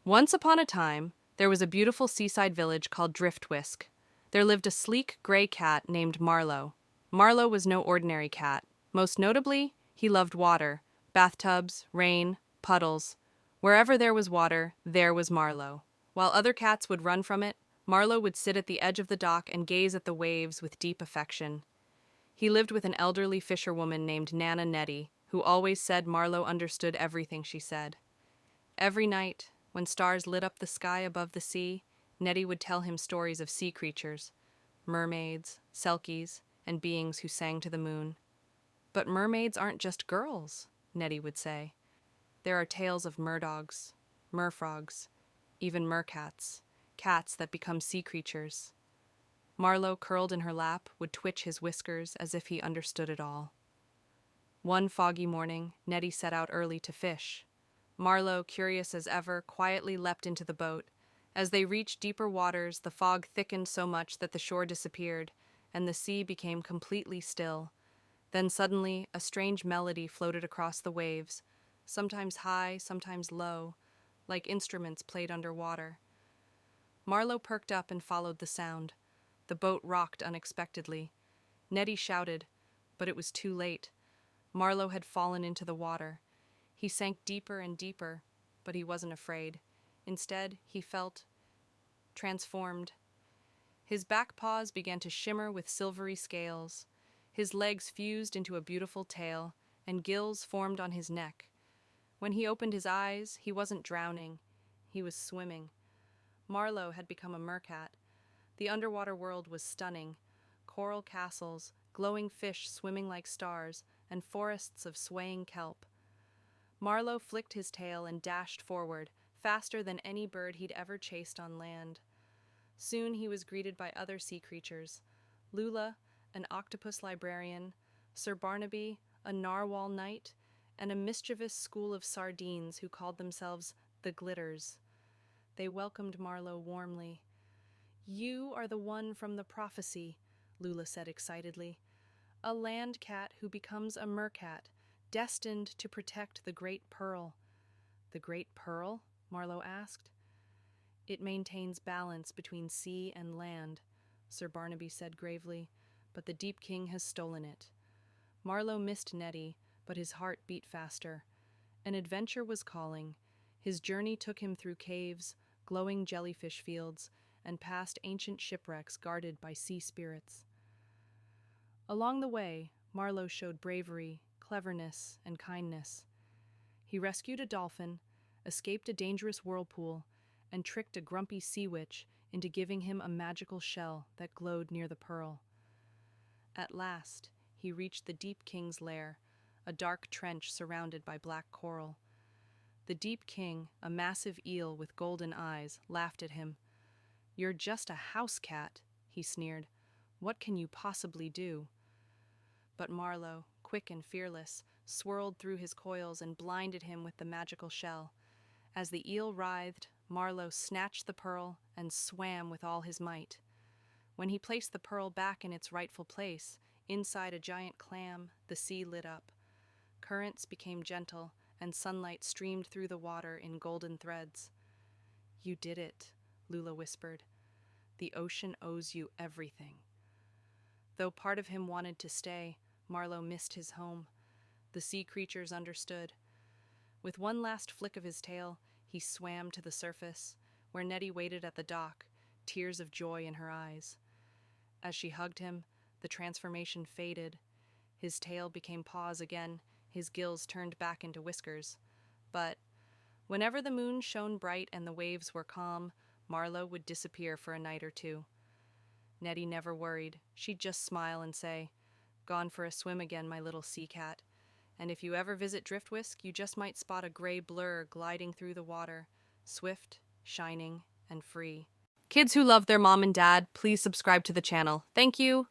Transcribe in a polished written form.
Once upon a time, there was a beautiful seaside village called Driftwisk. There lived a sleek gray cat named Marlowe. Marlowe was no ordinary cat. Most notably, he loved water, bathtubs, rain, puddles. Wherever there was water, there was Marlowe. While other cats would run from it, Marlowe would sit at the edge of the dock and gaze at the waves with deep affection. He lived with an elderly fisherwoman named Nana Nettie, who always said Marlowe understood everything she said. Every night, when stars lit up the sky above the sea, Nettie would tell him stories of sea creatures, mermaids, selkies, and beings who sang to the moon. But mermaids aren't just girls, Nettie would say. There are tales of merdogs, merfrogs, even mercats, cats that become sea creatures. Marlowe, curled in her lap, would twitch his whiskers as if he understood it all. One foggy morning, Nettie set out early to fish. Marlowe, curious as ever, quietly leapt into the boat. As they reached deeper waters, the fog thickened so much that the shore disappeared, and the sea became completely still. Then suddenly, a strange melody floated across the waves, sometimes high, sometimes low, like instruments played underwater. Marlowe perked up and followed the sound. The boat rocked unexpectedly. Nettie shouted, but it was too late. Marlowe had fallen into the water. He sank deeper and deeper, but he wasn't afraid. Instead, he felt transformed. His back paws began to shimmer with silvery scales. His legs fused into a beautiful tail, and gills formed on his neck. When he opened his eyes, he wasn't drowning. He was swimming. Marlowe had become a mercat. The underwater world was stunning. Coral castles, glowing fish swimming like stars, and forests of swaying kelp. Marlowe flicked his tail and dashed forward, faster than any bird he'd ever chased on land. Soon he was greeted by other sea creatures. Lula, an octopus librarian, Sir Barnaby, a narwhal knight, and a mischievous school of sardines who called themselves the Glitters. They welcomed Marlowe warmly. "You are the one from the prophecy," Lula said excitedly. "A land cat who becomes a mercat, destined to protect the Great Pearl." "The Great Pearl?" Marlowe asked. "It maintains balance between sea and land," Sir Barnaby said gravely, "but the Deep King has stolen it." Marlowe missed Nettie, but his heart beat faster. An adventure was calling. His journey took him through caves, glowing jellyfish fields, and past ancient shipwrecks guarded by sea spirits. Along the way, Marlowe showed bravery, cleverness, and kindness. He rescued a dolphin, escaped a dangerous whirlpool, and tricked a grumpy sea witch into giving him a magical shell that glowed near the pearl. At last, he reached the Deep King's lair, a dark trench surrounded by black coral. The Deep King, a massive eel with golden eyes, laughed at him. "You're just a house cat," he sneered. "What can you possibly do?" But Marlowe, quick and fearless, swirled through his coils and blinded him with the magical shell. As the eel writhed, Marlowe snatched the pearl and swam with all his might. When he placed the pearl back in its rightful place, inside a giant clam, the sea lit up. Currents became gentle, and sunlight streamed through the water in golden threads. "You did it," Lula whispered. "The ocean owes you everything." Though part of him wanted to stay, Marlowe missed his home. The sea creatures understood. With one last flick of his tail, he swam to the surface, where Nettie waited at the dock, tears of joy in her eyes. As she hugged him, the transformation faded. His tail became paws again, his gills turned back into whiskers. But whenever the moon shone bright and the waves were calm, Marlowe would disappear for a night or two. Nettie never worried. She'd just smile and say, "Gone for a swim again, my little sea cat. And if you ever visit Driftwisk, you just might spot a gray blur gliding through the water, swift, shining, and free." Kids who love their mom and dad, please subscribe to the channel. Thank you.